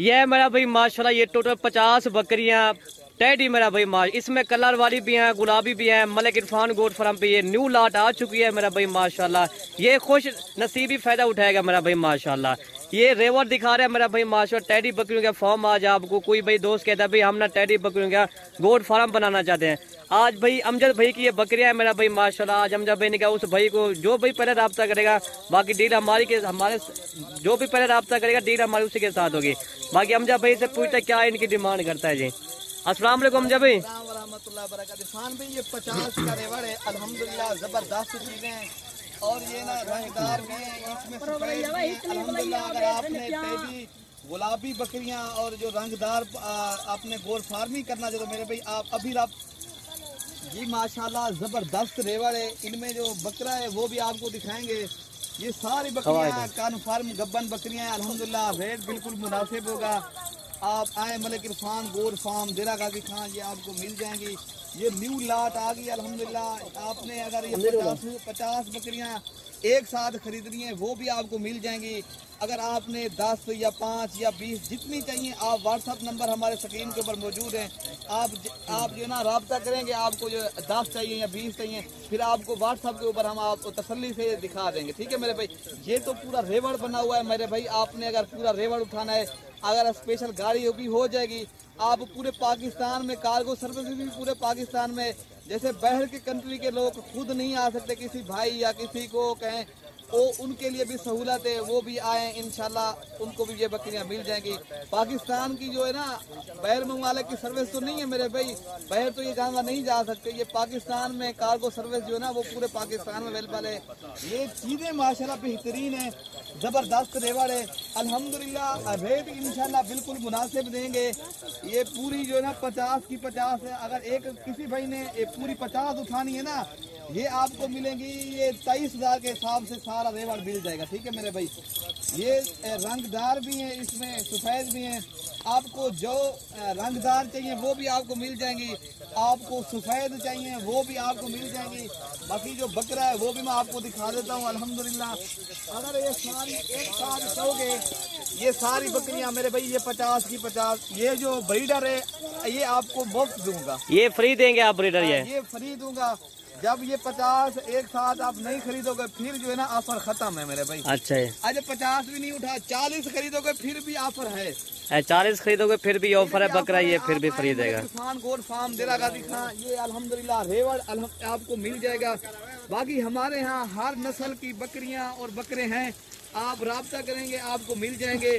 ये है मेरा भाई माशाल्लाह, ये टोटल 50 बकरियां टेडी मेरा भाई इसमें कलर वाली भी हैं, गुलाबी भी हैं। मलिक इरफान गोट फार्म पे ये न्यू लाट आ चुकी है मेरा भाई माशाल्लाह। ये खुश नसीबी फायदा उठाएगा मेरा भाई माशाल्लाह। ये रेवर दिखा रहा है मेरा भाई माशाल्लाह, टेडी बकरियों का फॉर्म। आज आपको कोई भाई दोस्त कहता है भाई हम ना टेडी बकरियों का गोट फार्म बनाना चाहते हैं, आज भाई अमजद भाई की ये बकरियां है मेरा भाई माशाल्लाह। आज अमजद भाई ने कहा उस भाई को जो भाई पहले रब्ता करेगा, बाकी डील हमारे जो भी पहले रब्ता करेगा डील हमारी उसी के साथ होगी। बाकी अमजद भाई से पूछता है क्या इनकी डिमांड करता है जी। अस्सलाम वालेकुम अमजद भाई। भाई ये 50 का रेवड़ है अल्हम्दुलिल्लाह, जबरदस्त चीजें हैं और ये ना रंगदार में इसमें अल्हम्दुलिल्लाह। अगर आपने टेडी गुलाबी बकरियां और जो रंगदार आपने गोट फार्मिंग करना चाहते मेरे भाई आप अभी जी माशाल्लाह जबरदस्त रेवड़ है। इनमें जो बकरा है वो भी आपको दिखाएंगे। ये सारी बकरियां कन्फर्म गब्बन बकरियां हैं अल्हम्दुलिल्लाह। रेट बिल्कुल मुनासिब होगा। आप आए मलिक इरफान गोट फार्म देरा गाजी खान, ये आपको मिल जाएंगी। ये न्यू लाट आ गई अल्हम्दुलिल्लाह। आपने अगर ये 50 बकरियां एक साथ खरीदनी है वो भी आपको मिल जाएंगी। अगर आपने 10 या 5 या 20 जितनी चाहिए आप व्हाट्सअप नंबर हमारे स्क्रीन के ऊपर मौजूद हैं। आप जो ना रब्ता करेंगे, आपको जो 10 चाहिए या 20 चाहिए फिर आपको व्हाट्सअप के ऊपर हम आपको तसल्ली से दिखा देंगे, ठीक है मेरे भाई। ये तो पूरा रेवड़ बना हुआ है मेरे भाई। आपने अगर पूरा रेवड़ उठाना है, अगर स्पेशल गाड़ी भी हो जाएगी। आप पूरे पाकिस्तान में कार्गो सर्विस भी पूरे पाकिस्तान में, जैसे बाहर के कंट्री के लोग खुद नहीं आ सकते, किसी भाई या किसी को कहें वो उनके लिए भी सहूलत है, वो भी आए इंशाल्लाह उनको भी ये बकरियां मिल जाएंगी। पाकिस्तान की जो है ना बाहर ममालिक की सर्विस तो नहीं है मेरे भाई, बाहर तो ये जानवर नहीं जा सकते। ये पाकिस्तान में कार्गो सर्विस जो है ना वो पूरे पाकिस्तान में अवेलेबल है। ये चीज़ें माशाल्लाह बेहतरीन है, ज़बरदस्त रेवड़ है अल्हम्दुलिल्लाह। रेट इंशाल्लाह बिल्कुल मुनासिब देंगे। ये पूरी जो है ना 50 की 50 है। अगर एक किसी भाई ने पूरी 50 उठानी है ना, ये आपको मिलेंगी ये 23,000 के हिसाब से सारा रेवड़ मिल जाएगा, ठीक है मेरे भाई। ये रंगदार भी हैं, इसमें सफ़ेद भी हैं। आपको जो रंगदार चाहिए वो भी आपको मिल जाएंगी, आपको सफ़ेद चाहिए वो भी आपको मिल जाएंगी। बाकी जो बकरा है वो भी मैं आपको दिखा देता हूँ अल्हम्दुलिल्लाह। अगर ये सारी एक साथ कहोगे, ये सारी बकरियाँ मेरे भाई ये 50 की 50। ये जो ब्रीडर है ये आपको मुफ्त दूंगा, ये फ्री देंगे आप ब्रीडर? ये फ्री दूंगा। जब ये 50 एक साथ आप नहीं खरीदोगे फिर जो है ना ऑफर खत्म है मेरे भाई। अच्छा है, आज 50 भी नहीं उठा, 40 खरीदोगे फिर भी ऑफर है। 40 खरीदोगे फिर भी ऑफर है बकरा, ये फिर भी फ्री देगा। इरफान गोट फार्म देरा गाजी खां, ये अल्हम्दुलिल्लाह रेवड़ आपको मिल जाएगा। बाकी हमारे यहाँ हर नस्ल की बकरियाँ और बकरे हैं, आप राब्ता करेंगे आपको मिल जाएंगे।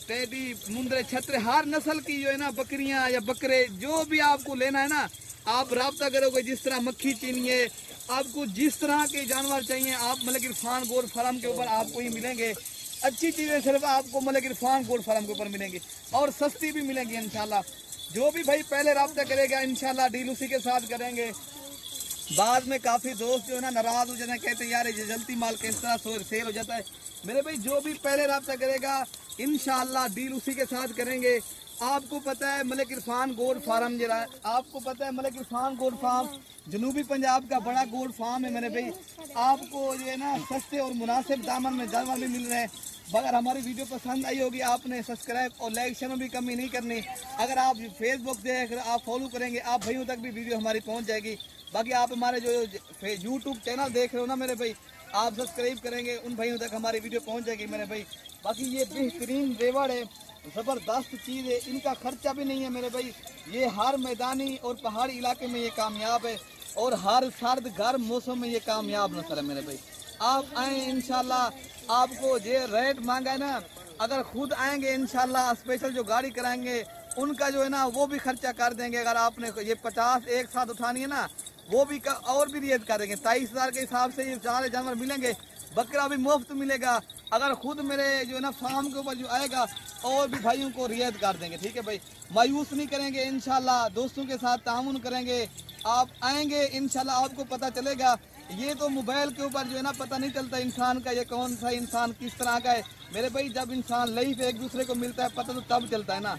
टेडी मुंदरे छत्रे हर नस्ल की जो है ना बकरियाँ या बकरे जो भी आपको लेना है ना आप राब्ता करोगे। जिस तरह मक्खी चीनिए, आपको जिस तरह के जानवर चाहिए आप मलिक इरफान गोट फार्म के ऊपर आपको ही मिलेंगे। अच्छी चीज़ें सिर्फ आपको मलिक इरफान गोट फार्म के ऊपर मिलेंगी और सस्ती भी मिलेंगी इंशाल्लाह। जो भी भाई पहले राब्ता करेगा इंशाल्लाह डील उसी के साथ करेंगे। बाद में काफ़ी दोस्त जो है ना नाराज़ हो जाते हैं, कहते हैं यार ये जल्दी माल किस तरह सेल हो जाता है। मेरे भाई जो भी पहले राब्ता करेगा इंशाल्लाह डील उसी के साथ करेंगे। आपको पता है मलिक इरफान गोट फार्म जरा, आपको पता है मलिक इरफान गोट फार्म जनूबी पंजाब का बड़ा गोट फार्म है मेरे भाई। आपको जो है ना सस्ते और मुनासिब दामन में जानवर भी मिल रहे हैं। अगर हमारी वीडियो पसंद आई होगी आपने सब्सक्राइब और लाइक शेयर में भी कमी नहीं करनी। अगर आप फेसबुक देख रहे आप फॉलो करेंगे आप भाइयों तक भी वीडियो हमारी पहुंच जाएगी। बाकी आप हमारे जो यूट्यूब चैनल देख रहे हो ना मेरे भाई, आप सब्सक्राइब करेंगे उन भाइयों तक हमारी वीडियो पहुंच जाएगी मेरे भाई। बाकी ये बेहतरीन रेवड़ है, ज़बरदस्त चीज़ है, इनका खर्चा भी नहीं है मेरे भाई। ये हर मैदानी और पहाड़ी इलाके में ये कामयाब है और हर सर्द गर्म मौसम में ये कामयाब नस्ल है मेरे भाई। आप आए इंशाल्लाह, आपको ये रेट मांगा है ना, अगर खुद आएंगे इंशाल्लाह स्पेशल जो गाड़ी कराएंगे उनका जो है ना वो भी खर्चा कर देंगे। अगर आपने ये 50 एक साथ उठानी है ना वो भी और भी रियायत करेंगे। 23,000 के हिसाब से ये सारे जानवर मिलेंगे, बकरा भी मुफ्त मिलेगा। अगर खुद मेरे जो है ना फार्म के ऊपर जो आएगा और भी भाइयों को रियायत कर देंगे, ठीक है भाई। मायूस नहीं करेंगे इंशाल्लाह, दोस्तों के साथ तामुन करेंगे। आप आएंगे इंशाल्लाह आपको पता चलेगा। ये तो मोबाइल के ऊपर जो है ना पता नहीं चलता इंसान का, ये कौन सा इंसान किस तरह का है मेरे भाई। जब इंसान लाइफ एक दूसरे को मिलता है पता तो तब चलता है ना।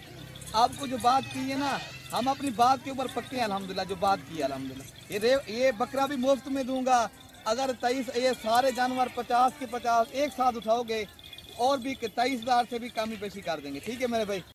आपको जो बात की है ना हम अपनी बात के ऊपर पक्के हैं अल्हम्दुलिल्लाह। जो बात की है अल्हम्दुलिल्लाह, ये बकरा भी मुफ्त में दूंगा। अगर 23 ये सारे जानवर 50 के 50 एक साथ उठाओगे और भी 23,000 से भी कमी पेशी कर देंगे, ठीक है मेरे भाई।